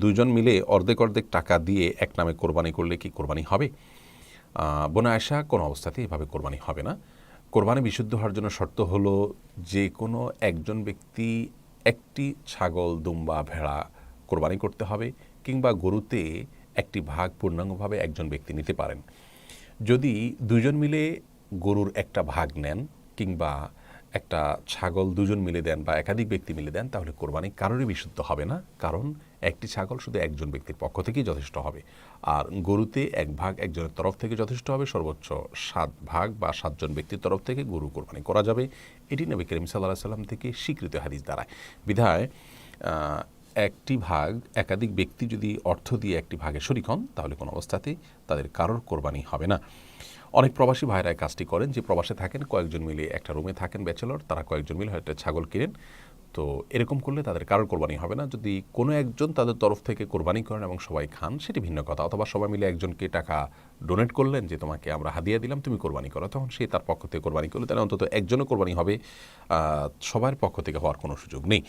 দুজন মিলে অর্ধেক অর্ধেক টাকা দিয়ে এক নামে কোরবানি করলে কি কোরবানি হবে? বোন আয়েশা, কোনো অবস্থাতেই এভাবে কোরবানি হবে না। কোরবানি বিশুদ্ধ হওয়ার জন্য শর্ত হলো যে কোনো একজন ব্যক্তি একটি ছাগল, দুম্বা, ভেড়া কোরবানি করতে হবে, কিংবা গরুতে একটি ভাগ পূর্ণাঙ্গভাবে একজন ব্যক্তি নিতে পারেন। যদি দুজন মিলে গরুর একটা ভাগ নেন কিংবা একটা ছাগল দুজন মিলে দেন বা একাধিক ব্যক্তি মিলে দেন, তাহলে কোরবানি কারোরই বিশুদ্ধ হবে না, কারণ একটি ছাগল শুধু একজন ব্যক্তির পক্ষ থেকেই যথেষ্ট হবে। আর গরুতে এক ভাগ একজনের তরফ থেকে যথেষ্ট হবে, সর্বোচ্চ 7 ভাগ বা 7 জন ব্যক্তির তরফ থেকে গরু কোরবানি করা যাবে। এটি নবী করিম সাল্লাল্লাহু আলাইহি সাল্লাম থেকে স্বীকৃত হাদিস দ্বারায়। বিধায় একটি ভাগ একাধিক ব্যক্তি যদি অর্থ দিয়ে একটি ভাগে শরিক হন, তাহলে কোনো অবস্থাতেই তাদের কারোর কোরবানি হবে না। অনেক প্রবাসী ভাইরা কাজটি করেন, যে প্রবাসে থাকেন, কয়েকজন মিলে একটা রুমে থাকেন ব্যাচেলর, তারা কয়েকজন মিলে হয়তো ছাগল কিনেন। তো এরকম করলে তাদের কারোর কোরবানি হবে না। যদি কোনো একজন তাদের তরফ থেকে কোরবানি করেন এবং সবাই খান, সেটি ভিন্ন কথা। অথবা সবাই মিলে একজনকে টাকা ডোনেট করলেন যে তোমাকে আমরা হাদিয়া দিলাম, তুমি কোরবানি করো, তখন সে তার পক্ষ থেকে কোরবানি করলে তাহলে অন্তত একজনও কোরবানি হবে, সবার পক্ষ থেকে হওয়ার কোনো সুযোগ নেই।